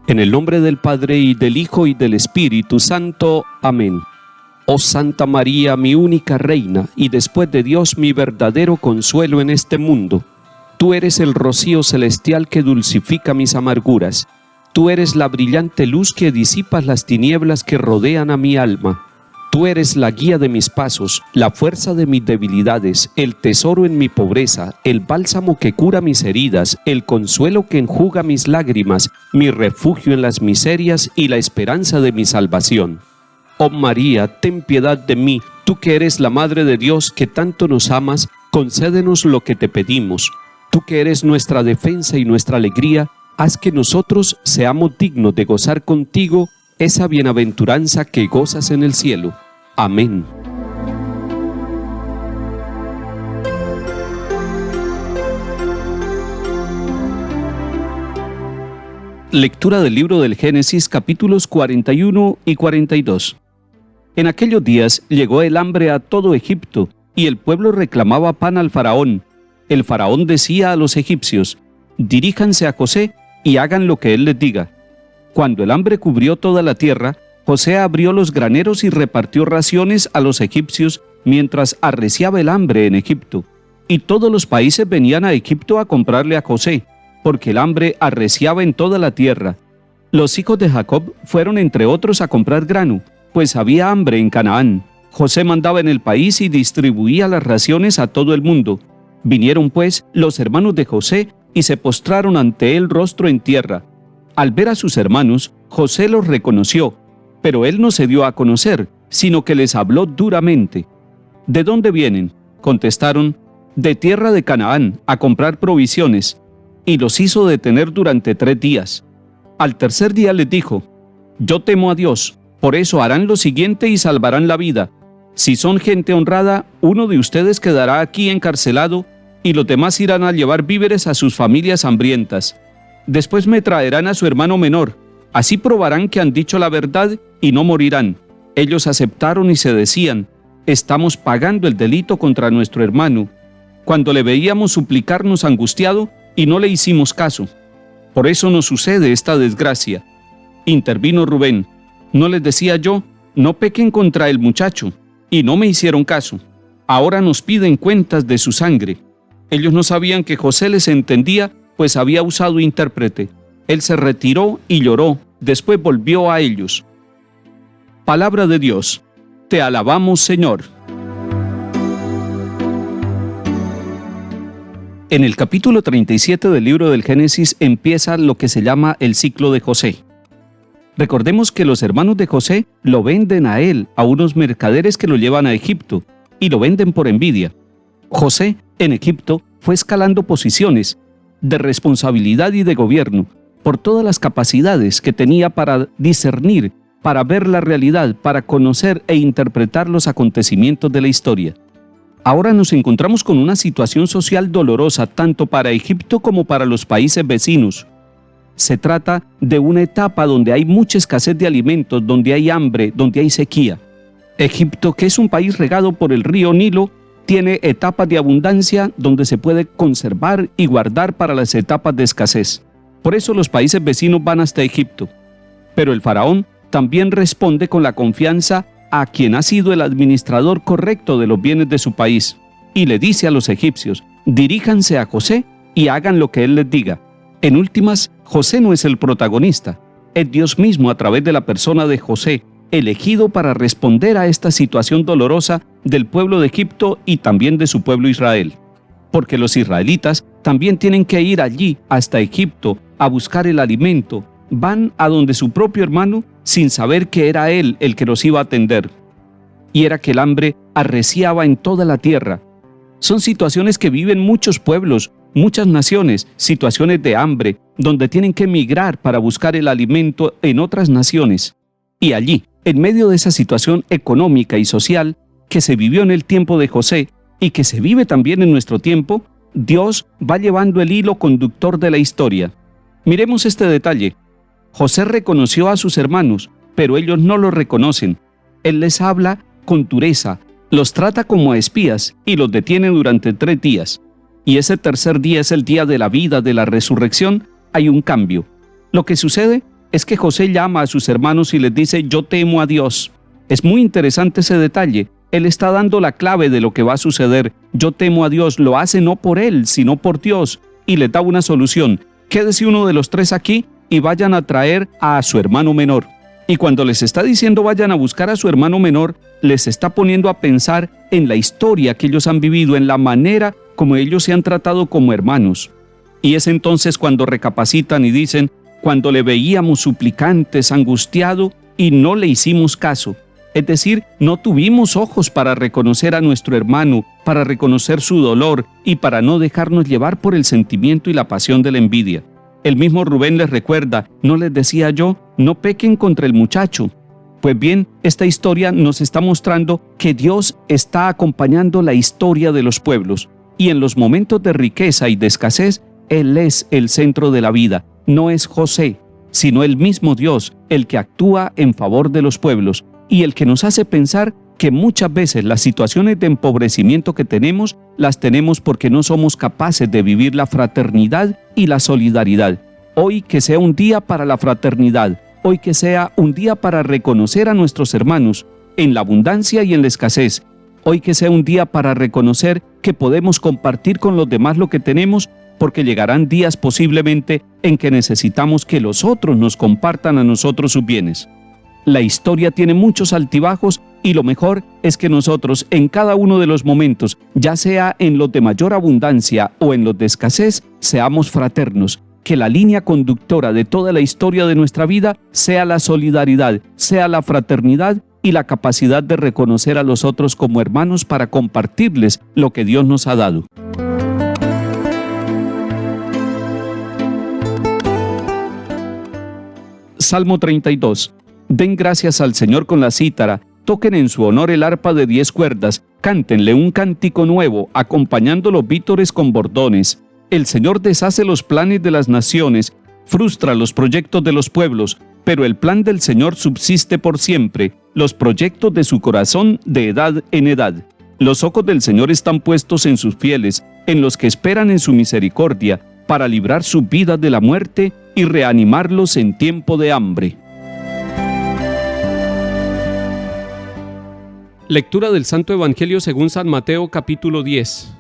En el nombre del Padre, y del Hijo, y del Espíritu Santo. Amén. Oh Santa María, mi única Reina, y después de Dios mi verdadero consuelo en este mundo. Tú eres el rocío celestial que dulcifica mis amarguras. Tú eres la brillante luz que disipa las tinieblas que rodean a mi alma. Tú eres la guía de mis pasos, la fuerza de mis debilidades, el tesoro en mi pobreza, el bálsamo que cura mis heridas, el consuelo que enjuga mis lágrimas, mi refugio en las miserias y la esperanza de mi salvación. Oh María, ten piedad de mí, tú que eres la Madre de Dios, que tanto nos amas, concédenos lo que te pedimos. Tú que eres nuestra defensa y nuestra alegría, haz que nosotros seamos dignos de gozar contigo esa bienaventuranza que gozas en el cielo. Amén. Lectura del libro del Génesis, capítulos 41 y 42. En aquellos días llegó el hambre a todo Egipto, y el pueblo reclamaba pan al faraón. El faraón decía a los egipcios: diríjanse a José y hagan lo que él les diga. Cuando el hambre cubrió toda la tierra, José abrió los graneros y repartió raciones a los egipcios mientras arreciaba el hambre en Egipto. Y todos los países venían a Egipto a comprarle a José, porque el hambre arreciaba en toda la tierra. Los hijos de Jacob fueron entre otros a comprar grano, pues había hambre en Canaán. José mandaba en el país y distribuía las raciones a todo el mundo. Vinieron pues los hermanos de José y se postraron ante él rostro en tierra. Al ver a sus hermanos, José los reconoció, pero él no se dio a conocer, sino que les habló duramente. ¿De dónde vienen?, contestaron. De tierra de Canaán, a comprar provisiones. Y los hizo detener durante 3 días. Al tercer día les dijo: yo temo a Dios, por eso harán lo siguiente y salvarán la vida. Si son gente honrada, uno de ustedes quedará aquí encarcelado, y los demás irán a llevar víveres a sus familias hambrientas. Después me traerán a su hermano menor, así probarán que han dicho la verdad y no morirán. Ellos aceptaron y se decían: estamos pagando el delito contra nuestro hermano. Cuando le veíamos suplicarnos angustiado y no le hicimos caso. Por eso nos sucede esta desgracia. Intervino Rubén: ¿no les decía yo, no pequen contra el muchacho? Y no me hicieron caso. Ahora nos piden cuentas de su sangre. Ellos no sabían que José les entendía, pues había usado intérprete. Él se retiró y lloró, después volvió a ellos. Palabra de Dios. Te alabamos, Señor. En el capítulo 37 del libro del Génesis empieza lo que se llama el ciclo de José. Recordemos que los hermanos de José lo venden a él, a unos mercaderes que lo llevan a Egipto, y lo venden por envidia. José, en Egipto, fue escalando posiciones de responsabilidad y de gobierno, por todas las capacidades que tenía para discernir, para ver la realidad, para conocer e interpretar los acontecimientos de la historia. Ahora nos encontramos con una situación social dolorosa tanto para Egipto como para los países vecinos. Se trata de una etapa donde hay mucha escasez de alimentos, donde hay hambre, donde hay sequía. Egipto, que es un país regado por el río Nilo, tiene etapas de abundancia donde se puede conservar y guardar para las etapas de escasez. Por eso los países vecinos van hasta Egipto. Pero el faraón también responde con la confianza a quien ha sido el administrador correcto de los bienes de su país, y le dice a los egipcios: diríjanse a José y hagan lo que él les diga. En últimas, José no es el protagonista, es Dios mismo a través de la persona de José, elegido para responder a esta situación dolorosa del pueblo de Egipto y también de su pueblo Israel. Porque los israelitas también tienen que ir allí, hasta Egipto, a buscar el alimento. Van a donde su propio hermano sin saber que era él el que los iba a atender. Y era que el hambre arreciaba en toda la tierra. Son situaciones que viven muchos pueblos, muchas naciones, situaciones de hambre, donde tienen que emigrar para buscar el alimento en otras naciones. Y allí, en medio de esa situación económica y social que se vivió en el tiempo de José y que se vive también en nuestro tiempo, Dios va llevando el hilo conductor de la historia. Miremos este detalle. José reconoció a sus hermanos, pero ellos no lo reconocen. Él les habla con dureza, los trata como a espías y los detiene durante 3 días. Y ese tercer día es el día de la vida, de la resurrección. Hay un cambio. Lo que sucede es que José llama a sus hermanos y les dice: yo temo a Dios. Es muy interesante ese detalle. Él está dando la clave de lo que va a suceder. Yo temo a Dios. Lo hace no por él, sino por Dios. Y les da una solución. Quédese uno de los tres aquí y vayan a traer a su hermano menor. Y cuando les está diciendo vayan a buscar a su hermano menor, les está poniendo a pensar en la historia que ellos han vivido, en la manera como ellos se han tratado como hermanos. Y es entonces cuando recapacitan y dicen: cuando le veíamos suplicantes, angustiado, y no le hicimos caso. Es decir, no tuvimos ojos para reconocer a nuestro hermano, para reconocer su dolor y para no dejarnos llevar por el sentimiento y la pasión de la envidia. El mismo Rubén les recuerda: ¿no les decía yo, no pequen contra el muchacho? Pues bien, esta historia nos está mostrando que Dios está acompañando la historia de los pueblos, y en los momentos de riqueza y de escasez, Él es el centro de la vida. No es José, sino el mismo Dios, el que actúa en favor de los pueblos y el que nos hace pensar que muchas veces las situaciones de empobrecimiento que tenemos, las tenemos porque no somos capaces de vivir la fraternidad y la solidaridad. Hoy que sea un día para la fraternidad, hoy que sea un día para reconocer a nuestros hermanos en la abundancia y en la escasez, hoy que sea un día para reconocer que podemos compartir con los demás lo que tenemos, porque llegarán días posiblemente en que necesitamos que los otros nos compartan a nosotros sus bienes. La historia tiene muchos altibajos y lo mejor es que nosotros en cada uno de los momentos, ya sea en los de mayor abundancia o en los de escasez, seamos fraternos. Que la línea conductora de toda la historia de nuestra vida sea la solidaridad, sea la fraternidad y la capacidad de reconocer a los otros como hermanos para compartirles lo que Dios nos ha dado. Salmo 32. Den gracias al Señor con la cítara, toquen en su honor el arpa de 10 cuerdas, cántenle un cántico nuevo, acompañando los vítores con bordones. El Señor deshace los planes de las naciones, frustra los proyectos de los pueblos, pero el plan del Señor subsiste por siempre, los proyectos de su corazón de edad en edad. Los ojos del Señor están puestos en sus fieles, en los que esperan en su misericordia, para librar su vida de la muerte y reanimarlos en tiempo de hambre. Lectura del Santo Evangelio según San Mateo, capítulo 10.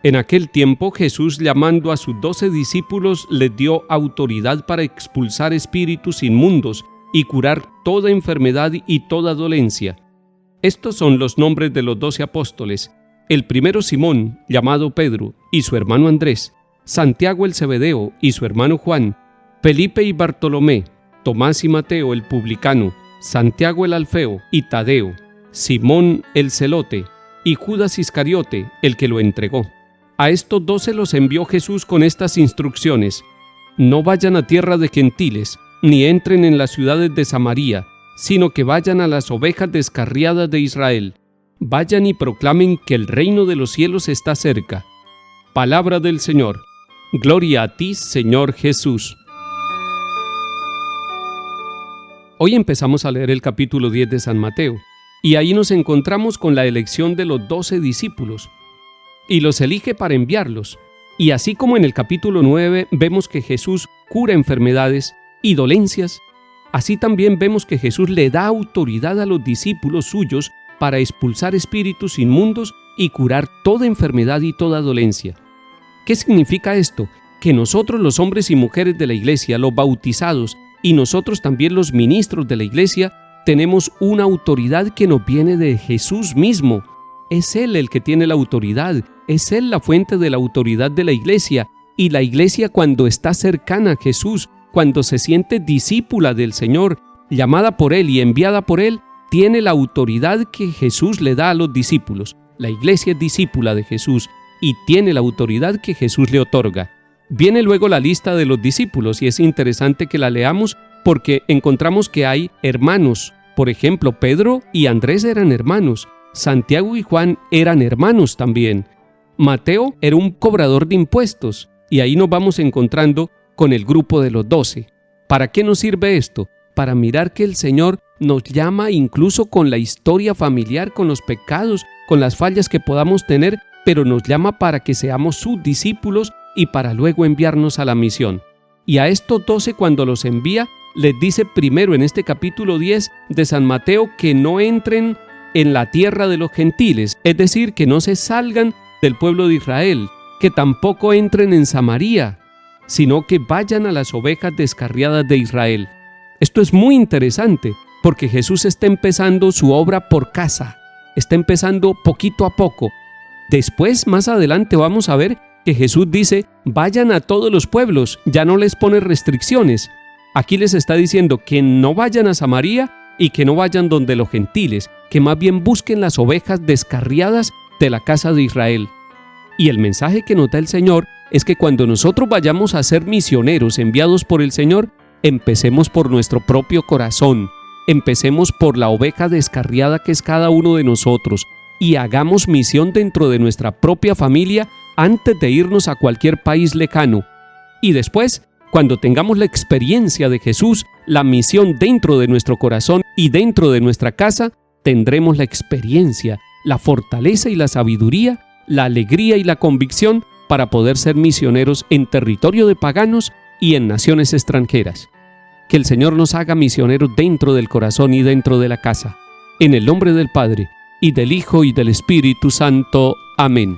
En aquel tiempo Jesús, llamando a sus 12 discípulos, les dio autoridad para expulsar espíritus inmundos y curar toda enfermedad y toda dolencia. Estos son los nombres de los 12 apóstoles: el primero Simón, llamado Pedro, y su hermano Andrés; Santiago el Zebedeo y su hermano Juan; Felipe y Bartolomé; Tomás y Mateo el publicano; Santiago el Alfeo y Tadeo; Simón el Celote y Judas Iscariote, el que lo entregó. A estos 12 los envió Jesús con estas instrucciones: no vayan a tierra de gentiles, ni entren en las ciudades de Samaria, sino que vayan a las ovejas descarriadas de Israel. Vayan y proclamen que el reino de los cielos está cerca. Palabra del Señor. Gloria a ti, Señor Jesús. Hoy empezamos a leer el capítulo 10 de San Mateo, y ahí nos encontramos con la elección de los 12 discípulos, y los elige para enviarlos. Y así como en el capítulo 9 vemos que Jesús cura enfermedades y dolencias, así también vemos que Jesús le da autoridad a los discípulos suyos para expulsar espíritus inmundos y curar toda enfermedad y toda dolencia. ¿Qué significa esto? Que nosotros, los hombres y mujeres de la Iglesia, los bautizados, y nosotros también los ministros de la Iglesia, tenemos una autoridad que nos viene de Jesús mismo. Es Él el que tiene la autoridad, es Él la fuente de la autoridad de la Iglesia, y la Iglesia, cuando está cercana a Jesús, cuando se siente discípula del Señor, llamada por Él y enviada por Él, tiene la autoridad que Jesús le da a los discípulos. La Iglesia es discípula de Jesús y tiene la autoridad que Jesús le otorga. Viene luego la lista de los discípulos, y es interesante que la leamos porque encontramos que hay hermanos. Por ejemplo, Pedro y Andrés eran hermanos. Santiago y Juan eran hermanos también. Mateo era un cobrador de impuestos, y ahí nos vamos encontrando con el grupo de los 12. ¿Para qué nos sirve esto? Para mirar que el Señor nos llama incluso con la historia familiar, con los pecados, con las fallas que podamos tener, pero nos llama para que seamos sus discípulos y para luego enviarnos a la misión. Y a estos 12, cuando los envía, les dice primero en este capítulo 10 de San Mateo que no entren en la tierra de los gentiles, es decir, que no se salgan del pueblo de Israel, que tampoco entren en Samaria, sino que vayan a las ovejas descarriadas de Israel. Esto es muy interesante, porque Jesús está empezando su obra por casa, está empezando poquito a poco. Después, más adelante, vamos a ver que Jesús dice, vayan a todos los pueblos, ya no les pone restricciones. Aquí les está diciendo que no vayan a Samaria y que no vayan donde los gentiles, que más bien busquen las ovejas descarriadas de la casa de Israel. Y el mensaje que nos da el Señor es que cuando nosotros vayamos a ser misioneros enviados por el Señor, empecemos por nuestro propio corazón, empecemos por la oveja descarriada que es cada uno de nosotros y hagamos misión dentro de nuestra propia familia antes de irnos a cualquier país lejano. Y después, cuando tengamos la experiencia de Jesús, la misión dentro de nuestro corazón y dentro de nuestra casa, tendremos la experiencia, la fortaleza y la sabiduría, la alegría y la convicción para poder ser misioneros en territorio de paganos y en naciones extranjeras. Que el Señor nos haga misioneros dentro del corazón y dentro de la casa. En el nombre del Padre, y del Hijo, y del Espíritu Santo. Amén.